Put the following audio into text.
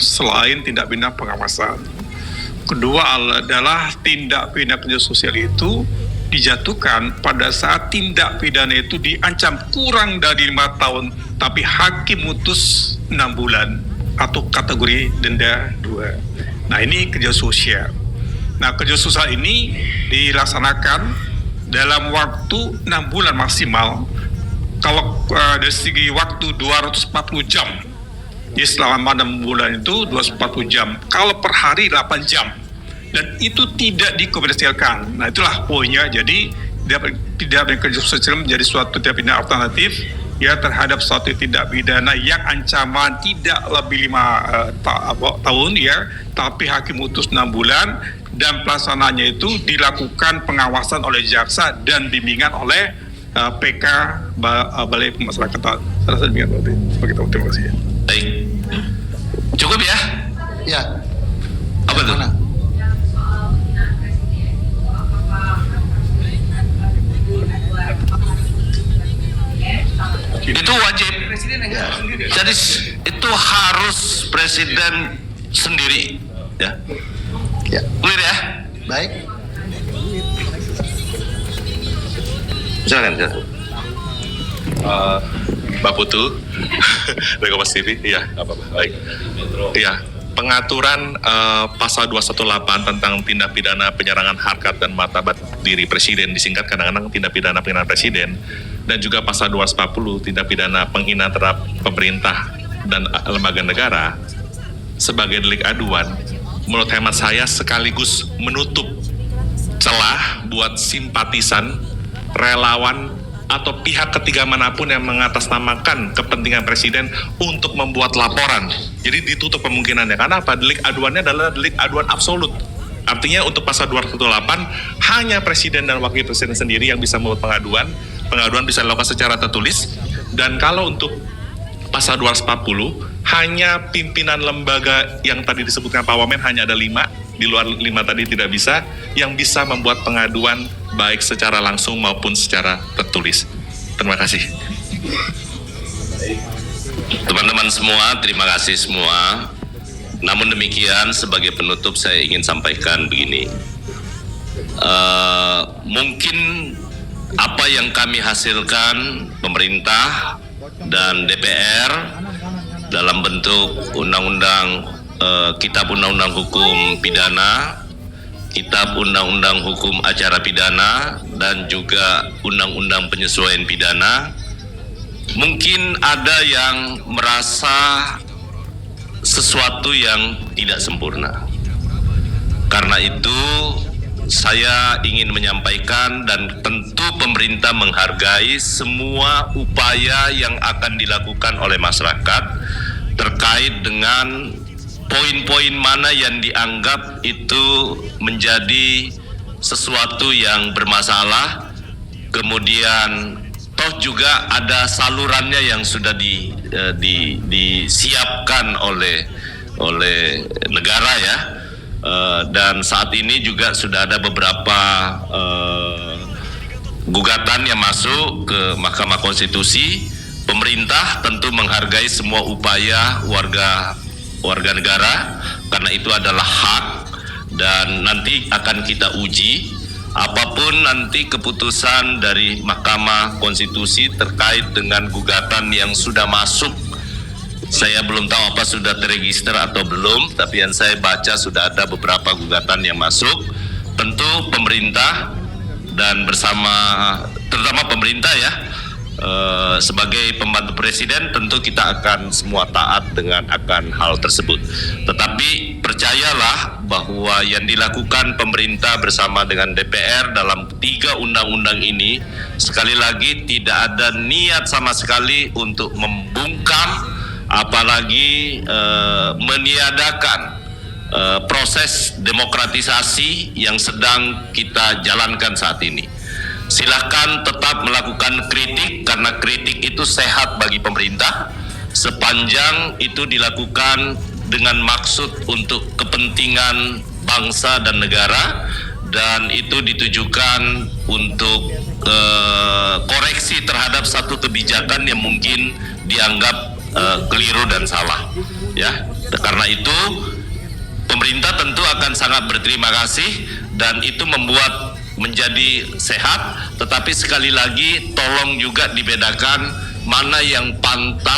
selain tindak pidana pengawasan. Kedua adalah tindak pidana kerja sosial itu dijatuhkan pada saat tindak pidana itu diancam kurang dari 5 tahun, tapi hakim mutus 6 bulan atau kategori denda 2. Nah, ini kerja sosial. Nah, kerja sosial ini dilaksanakan dalam waktu 6 bulan maksimal. Kalau dari segi waktu 240 jam. Jadi selama 6 bulan itu 240 jam. Kalau per hari 8 jam. Dan itu tidak dikomersialkan. Nah, itulah poinnya. Jadi tidak kerja sosial menjadi suatu tindak pidana alternatif ya terhadap suatu tindak pidana yang ancaman tidak lebih 5 tahun ya, tapi hakim putus 6 bulan dan pelaksananya itu dilakukan pengawasan oleh jaksa dan bimbingan oleh PK Balai Pemasyarakatan. Saya rasa demikian Pak. Sebagai tamu, terima kasih. Baik, cukup ya? Ya. Apa tuh? Itu wajib. Jadi itu harus presiden sendiri, ya. Ya. Clear ya? Baik. Silakan. Mbak Putu dari Kompas TV, iya, apa-apa, baik. Iya, pengaturan pasal 218 tentang tindak pidana penyerangan harkat dan martabat diri presiden, disingkat kadang-kadang tindak pidana penghinaan presiden, dan juga pasal 240 tindak pidana penghinaan terhadap pemerintah dan lembaga negara sebagai delik aduan, menurut hemat saya sekaligus menutup celah buat simpatisan, relawan, atau pihak ketiga manapun yang mengatasnamakan kepentingan presiden untuk membuat laporan. Jadi ditutup kemungkinannya. Karena apa? Delik aduannya adalah delik aduan absolut. Artinya untuk pasal 218 hanya presiden dan wakil presiden sendiri yang bisa membuat pengaduan. Pengaduan bisa dilakukan secara tertulis. Dan kalau untuk pasal 240 hanya pimpinan lembaga yang tadi disebutkan Pak Wamen hanya ada 5. Di luar 5 tadi tidak bisa, yang bisa membuat pengaduan baik secara langsung maupun secara tertulis. Terima kasih. Teman-teman semua, terima kasih semua. Namun demikian, sebagai penutup saya ingin sampaikan begini. Mungkin apa yang kami hasilkan pemerintah dan DPR dalam bentuk undang-undang, kitab undang-undang hukum pidana, kitab undang-undang hukum acara pidana, dan juga undang-undang penyesuaian pidana, mungkin ada yang merasa sesuatu yang tidak sempurna. Karena itu saya ingin menyampaikan, dan tentu pemerintah menghargai semua upaya yang akan dilakukan oleh masyarakat terkait dengan poin-poin mana yang dianggap itu menjadi sesuatu yang bermasalah, kemudian toh juga ada salurannya yang sudah disiapkan oleh negara ya, dan saat ini juga sudah ada beberapa gugatan yang masuk ke Mahkamah Konstitusi. Pemerintah tentu menghargai semua upaya warga negara, karena itu adalah hak, dan nanti akan kita uji apapun nanti keputusan dari Mahkamah Konstitusi terkait dengan gugatan yang sudah masuk. Saya belum tahu apa sudah terregister atau belum, tapi yang saya baca sudah ada beberapa gugatan yang masuk. Tentu pemerintah dan bersama, terutama pemerintah ya, sebagai pembantu presiden, tentu kita akan semua taat dengan akan hal tersebut. Tetapi percayalah bahwa yang dilakukan pemerintah bersama dengan DPR dalam 3 undang-undang ini, sekali lagi tidak ada niat sama sekali untuk membungkam, apalagi meniadakan proses demokratisasi yang sedang kita jalankan saat ini. Silahkan tetap melakukan kritik, karena kritik itu sehat bagi pemerintah sepanjang itu dilakukan dengan maksud untuk kepentingan bangsa dan negara, dan itu ditujukan untuk koreksi terhadap satu kebijakan yang mungkin dianggap keliru dan salah. Ya, karena itu pemerintah tentu akan sangat berterima kasih dan itu membuat menjadi sehat. Tetapi sekali lagi tolong juga dibedakan mana yang pantas